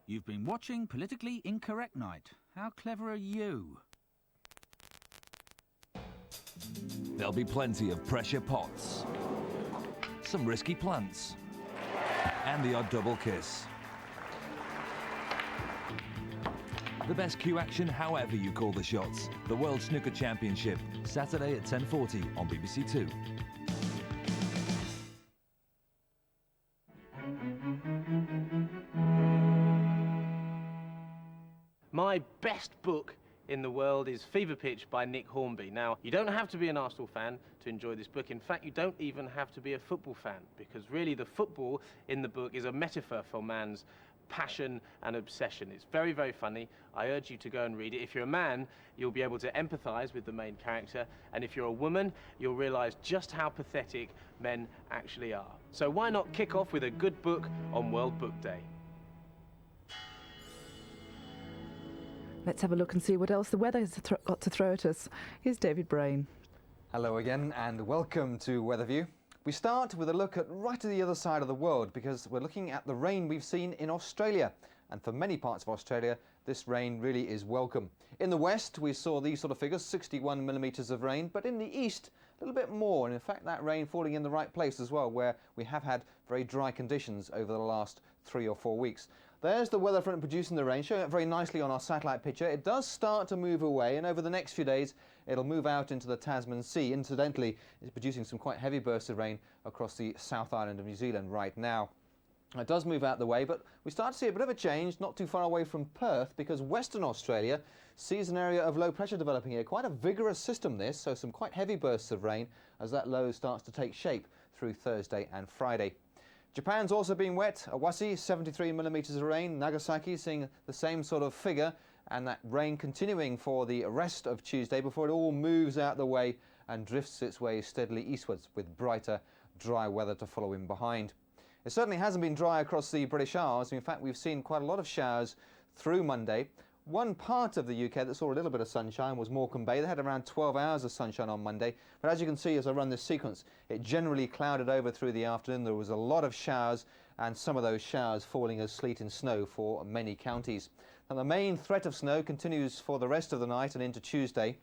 You've been watching Politically Incorrect Night. How clever are you? There'll be plenty of pressure pots, some risky plants, and the odd double kiss. The best cue action however you call the shots. The World Snooker Championship, Saturday at 10:40 on BBC2. My best book in the world is Fever Pitch by Nick Hornby. Now, you don't have to be an Arsenal fan to enjoy this book. In fact, you don't even have to be a football fan, because really the football in the book is a metaphor for man's passion and obsession. It's very, very funny. I urge you to go and read it. If you're a man, you'll be able to empathise with the main character, and if you're a woman, you'll realise just how pathetic men actually are. So why not kick off with a good book on World Book Day? Let's have a look and see what else the weather has got to throw at us. Here's David Braine. Hello again and welcome to Weatherview. We start with a look at right to the other side of the world, because we're looking at the rain we've seen in Australia. And for many parts of Australia, this rain really is welcome. In the west, we saw these sort of figures, 61 millimetres of rain, but in the east, a little bit more. And in fact, that rain falling in the right place as well, where we have had very dry conditions over the last 3 or 4 weeks. There's the weather front producing the rain, showing it very nicely on our satellite picture. It does start to move away, and over the next few days, it'll move out into the Tasman Sea. Incidentally, it's producing some quite heavy bursts of rain across the South Island of New Zealand right now. It does move out the way, but we start to see a bit of a change not too far away from Perth, because Western Australia sees an area of low pressure developing here. Quite a vigorous system this, so some quite heavy bursts of rain as that low starts to take shape through Thursday and Friday. Japan's also been wet. Awase, 73 millimetres of rain. Nagasaki seeing the same sort of figure, and that rain continuing for the rest of Tuesday before it all moves out the way and drifts its way steadily eastwards, with brighter, dry weather to follow in behind. It certainly hasn't been dry across the British Isles. In fact, we've seen quite a lot of showers through Monday. One part of the UK that saw a little bit of sunshine was Morecambe Bay. They had around 12 hours of sunshine on Monday. But as you can see as I run this sequence, it generally clouded over through the afternoon. There was a lot of showers, and some of those showers falling as sleet and snow for many counties. And the main threat of snow continues for the rest of the night and into Tuesday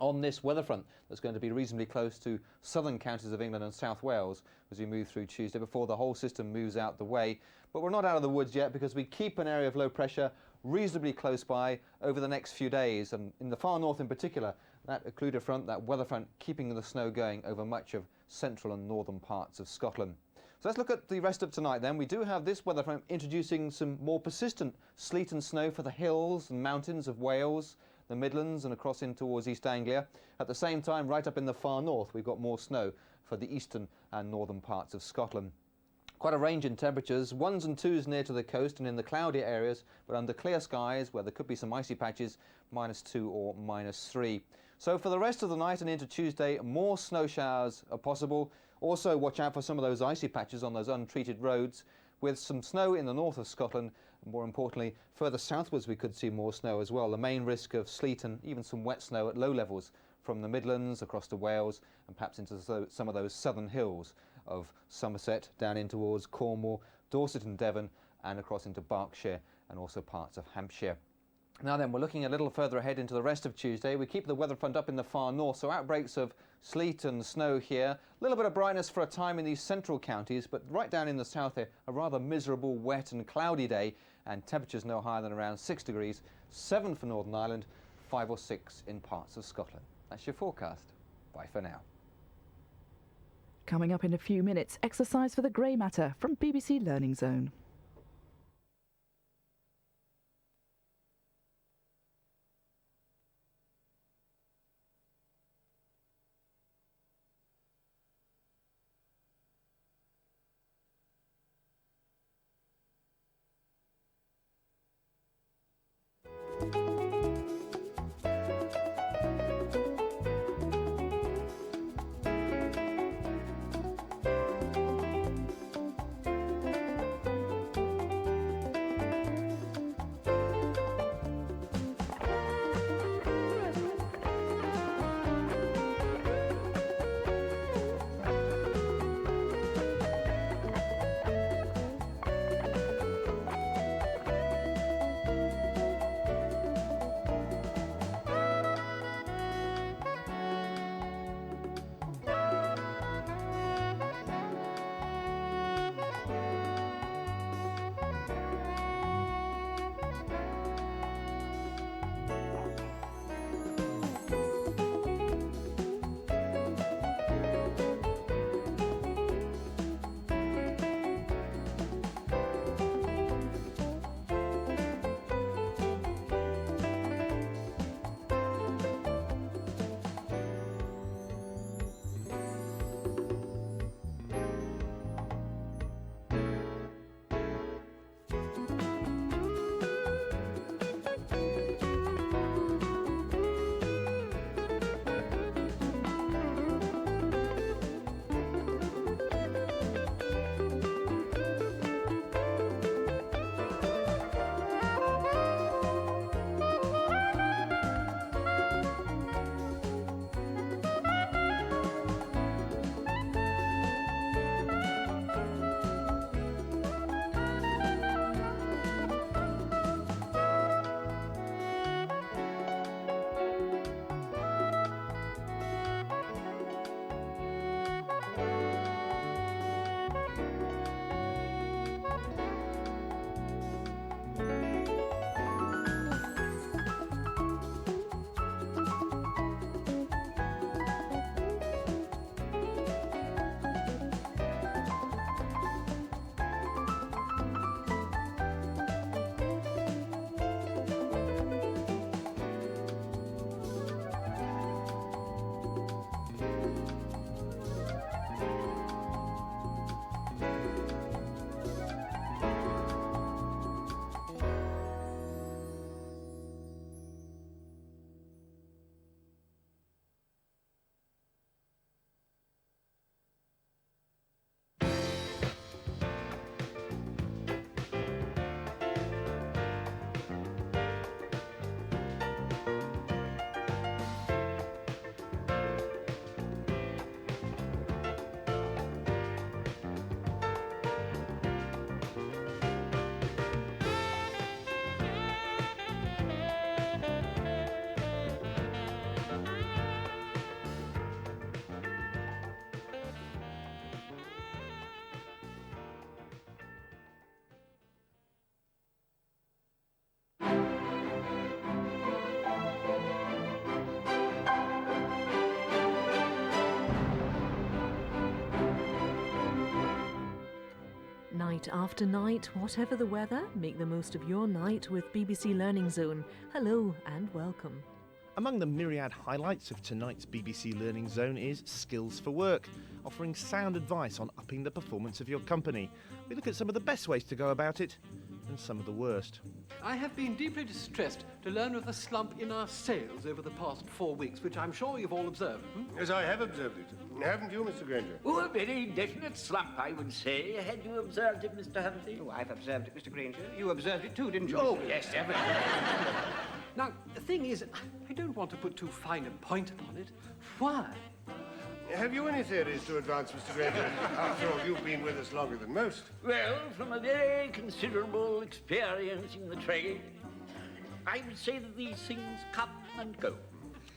on this weather front that's going to be reasonably close to southern counties of England and South Wales as we move through Tuesday before the whole system moves out the way. But we're not out of the woods yet, because we keep an area of low pressure reasonably close by over the next few days, and in the far north in particular, that occluded front, that weather front, keeping the snow going over much of central and northern parts of Scotland. So let's look at the rest of tonight then. We do have this weather front introducing some more persistent sleet and snow for the hills and mountains of Wales, the Midlands, and across in towards East Anglia. At the same time, right up in the far north, we've got more snow for the eastern and northern parts of Scotland. Quite a range in temperatures, 1s and 2s near to the coast and in the cloudy areas, but under clear skies where there could be some icy patches, -2 or -3. So for the rest of the night and into Tuesday, more snow showers are possible. Also watch out for some of those icy patches on those untreated roads, with some snow in the north of Scotland. More importantly, further southwards we could see more snow as well. The main risk of sleet and even some wet snow at low levels from the Midlands across to Wales and perhaps into some of those southern hills of Somerset down in towards Cornwall, Dorset and Devon, and across into Berkshire and also parts of Hampshire. Now then, we're looking a little further ahead into the rest of Tuesday. We keep the weather front up in the far north, so outbreaks of sleet and snow here. A little bit of brightness for a time in these central counties, but right down in the south here, a rather miserable, wet and cloudy day, and temperatures no higher than around 6 degrees, 7 for Northern Ireland, 5 or 6 in parts of Scotland. That's your forecast. Bye for now. Coming up in a few minutes, exercise for the grey matter from BBC Learning Zone. Night after night, whatever the weather, make the most of your night with BBC Learning Zone. Hello and welcome. Among the myriad highlights of tonight's BBC Learning Zone is Skills for Work, offering sound advice on upping the performance of your company. We look at some of the best ways to go about it and some of the worst. I have been deeply distressed to learn of the slump in our sales over the past 4 weeks, which I'm sure you've all observed. Yes, I have observed it. Haven't you, Mr. Granger? Oh, a very definite slump, I would say. Had you observed it, Mr. Huntley? Oh, I've observed it, Mr. Granger. You observed it too, didn't you? Oh, yes, definitely. Now, the thing is, I don't want to put too fine a point upon it. Why? Have you any theories to advance, Mr. Granger? After all, you've been with us longer than most. Well, from a very considerable experience in the trade, I would say that these things come and go.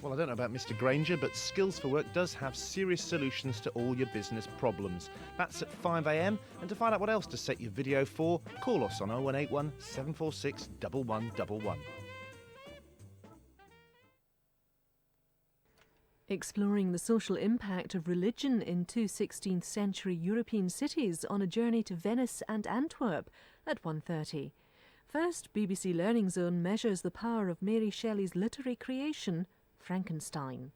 Well, I don't know about Mr. Granger, but Skills for Work does have serious solutions to all your business problems. That's at 5 a.m. And to find out what else to set your video for, call us on 0181 746 1111. Exploring the social impact of religion in two 16th century European cities on a journey to Venice and Antwerp at 1:30. First, BBC Learning Zone measures the power of Mary Shelley's literary creation, Frankenstein.